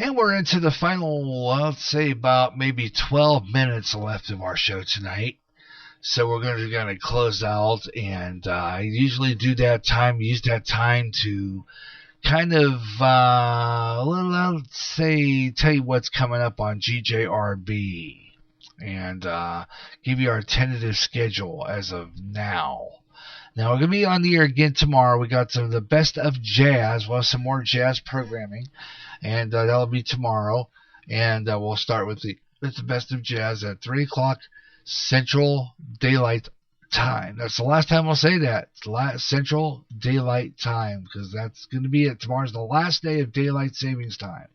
And we're into the final, let's say about maybe 12 minutes left of our show tonight. So we're going to close out, and I usually use that time to kind of, let's say, tell you what's coming up on GJRB, and give you our tentative schedule as of now. Now, we're going to be on the air again tomorrow. We got some of the best of jazz. We'll have some more jazz programming, and that'll be tomorrow. And we'll start with the best of jazz at 3 o'clock Central Daylight Time. That's the last time we'll say that. It's Central Daylight Time, because that's going to be it. Tomorrow's the last day of Daylight Savings Time.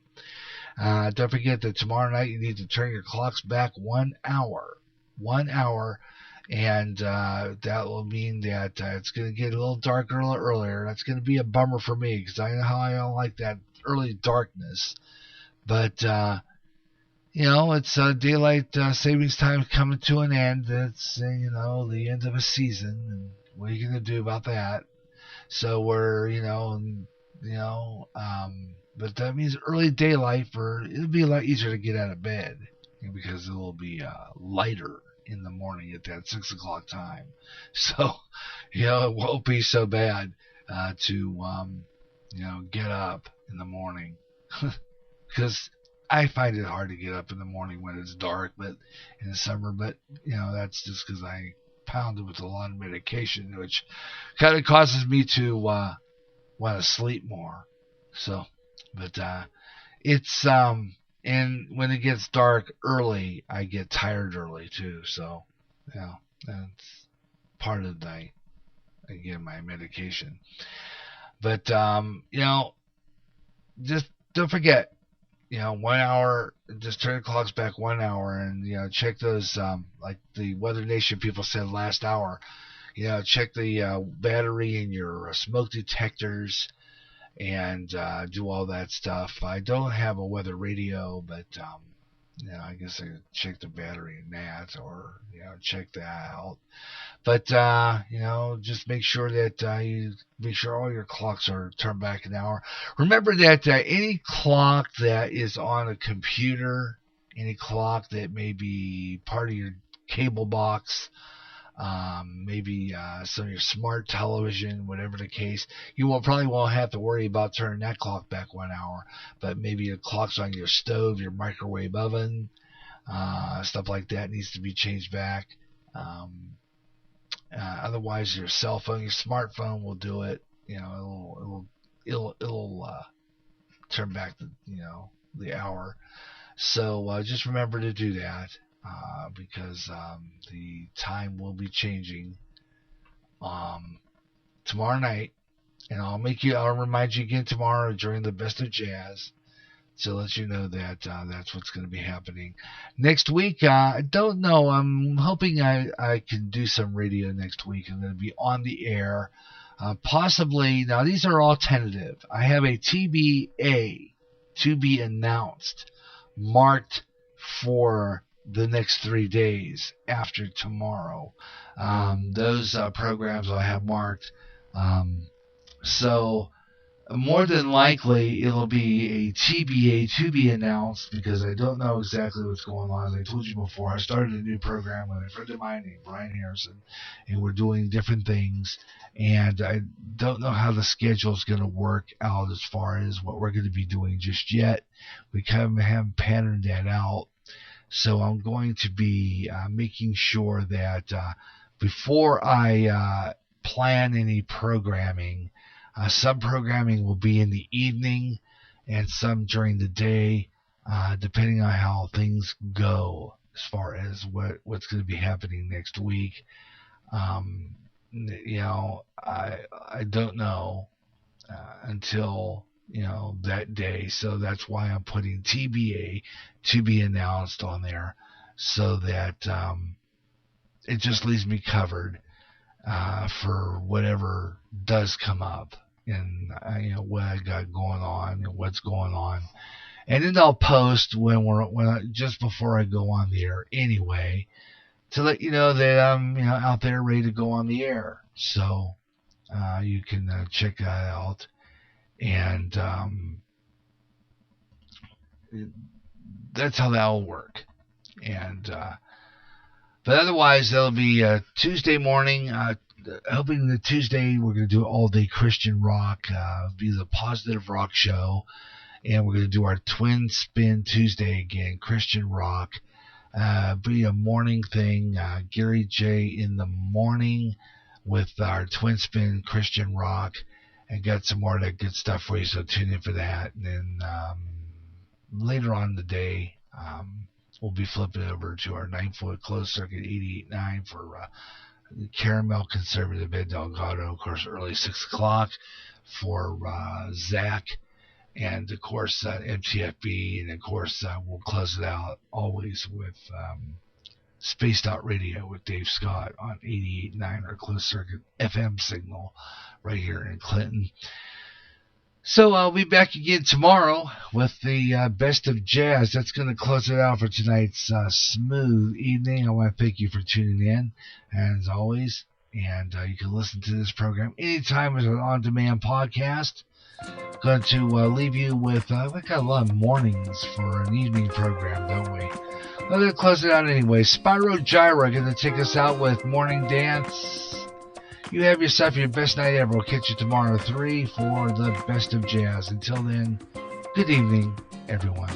Don't forget that tomorrow night you need to turn your clocks back 1 hour. 1 hour. And that will mean that it's going to get a little darker a little earlier. That's going to be a bummer for me, because I know how I don't like that early darkness. But, it's daylight savings time coming to an end. It's, the end of a season. And what are you going to do about that? So we're, but that means early daylight it'll be a lot easier to get out of bed, because it will be lighter in the morning at that 6 o'clock time. So, it won't be so bad to get up in the morning. Because I find it hard to get up in the morning when it's dark, but in the summer, but, that's just because I pounded with a lot of medication, which kind of causes me to want to sleep more. So, but it's, and when it gets dark early, I get tired early too. So, that's part of my medication. But, just don't forget, 1 hour, just turn the clocks back 1 hour, and, check those, like the Weather Nation people said last hour, check the battery in your smoke detectors, and do all that stuff. I don't have a weather radio, but I guess I could check the battery in that, or check that out. But just make sure that you make sure all your clocks are turned back an hour. Remember that any clock that is on a computer, any clock that may be part of your cable box, maybe some of your smart television, whatever the case, you probably won't have to worry about turning that clock back 1 hour, but maybe the clocks on your stove, your microwave oven, stuff like that needs to be changed back. Otherwise, your cell phone, your smartphone will do it. It'll turn back the hour. So just remember to do that. Because the time will be changing tomorrow night, and I'll remind you again tomorrow during the Best of Jazz to let you know that that's what's going to be happening next week. I don't know. I'm hoping I can do some radio next week. I'm going to be on the air, possibly. Now these are all tentative. I have a TBA, to be announced, marked for the next 3 days after tomorrow. Those programs I have marked. So more than likely it'll be a TBA, to be announced, because I don't know exactly what's going on. As I told you before, I started a new program with a friend of mine named Brian Harrison, and we're doing different things, and I don't know how the schedule is going to work out as far as what we're going to be doing just yet. We kind of haven't patterned that out. So I'm going to be making sure that before I plan any programming, some programming will be in the evening and some during the day, depending on how things go as far as what's going to be happening next week. I don't know until that day. So that's why I'm putting TBA, to be announced, on there, so that it just leaves me covered for whatever does come up, and what I got going on and what's going on. And then I'll post just before I go on the air anyway, to let you know that I'm out there ready to go on the air. So you can check that out. And that's how that will work. And but otherwise, there'll be Tuesday morning. Hoping the Tuesday we're going to do all day Christian rock. Be the positive rock show, and we're going to do our Twin Spin Tuesday again, Christian rock. Be a morning thing. Gary J in the morning with our Twin Spin Christian rock, and got some more of that good stuff for you. So tune in for that. And then later on in the day, we'll be flipping over to our 9-foot closed circuit 88.9 for Caramel Conservative Ed Delgado, of course, early 6 o'clock for Zach, and of course MTFB, and of course we'll close it out always with Spaced Out Radio with Dave Scott on 88.9, our closed circuit FM signal right here in Clinton. So I'll be back again tomorrow with the best of jazz. That's going to close it out for tonight's smooth evening. I want to thank you for tuning in, as always. And you can listen to this program anytime as an on-demand podcast. Going to leave you with, we got a lot of mornings for an evening program, don't we? We're going to close it out anyway. Spyro Gyra going to take us out with Morning Dance. You have yourself your best night ever. We'll catch you tomorrow at 3 for the best of jazz. Until then, good evening, everyone.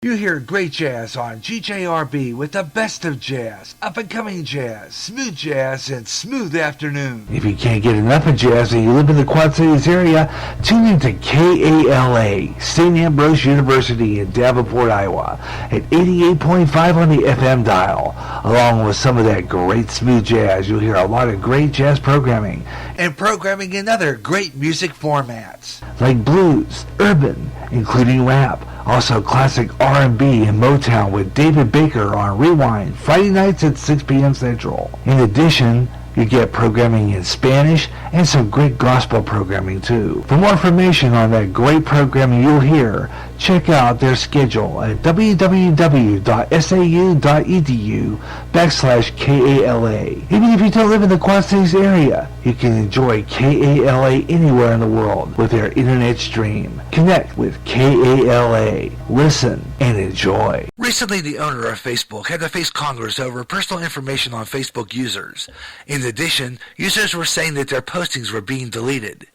You hear great jazz on GJRB with the best of jazz, up-and-coming jazz, smooth jazz, and smooth afternoon. If you can't get enough of jazz and you live in the Quad Cities area, tune in to KALA, St. Ambrose University in Davenport, Iowa, at 88.5 on the FM dial. Along with some of that great smooth jazz, you'll hear a lot of great jazz programming, and programming in other great music formats, like blues, urban, including rap, also classic R&B and Motown with David Baker on Rewind, Friday nights at 6 p.m. Central. In addition, you get programming in Spanish and some great gospel programming too. For more information on that great programming you'll hear, check out their schedule at www.sau.edu/KALA. Even if you don't live in the Quad Cities area, you can enjoy KALA anywhere in the world with their internet stream. Connect with KALA. Listen and enjoy. Recently, the owner of Facebook had to face Congress over personal information on Facebook users. In addition, users were saying that their postings were being deleted.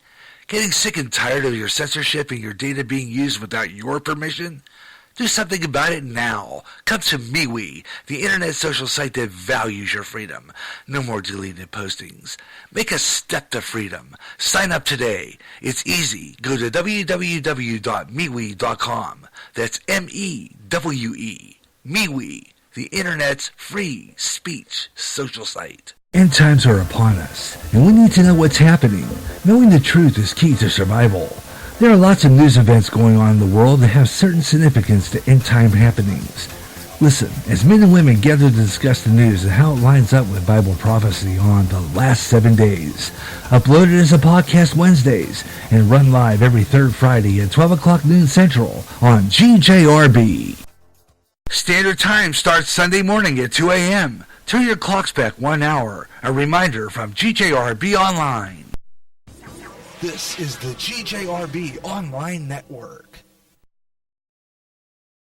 Getting sick and tired of your censorship and your data being used without your permission? Do something about it now. Come to MeWe, the internet social site that values your freedom. No more deleted postings. Make a step to freedom. Sign up today. It's easy. Go to www.MeWe.com. That's MeWe. MeWe, the internet's free speech social site. End times are upon us, and we need to know what's happening. Knowing the truth is key to survival. There are lots of news events going on in the world that have certain significance to end-time happenings. Listen, as men and women gather to discuss the news and how it lines up with Bible prophecy on the last 7 days. Uploaded as a podcast Wednesdays and run live every third Friday at 12 o'clock noon Central on GJRB. Standard time starts Sunday morning at 2 a.m. Turn your clocks back 1 hour. A reminder from GJRB Online. This is the GJRB Online Network.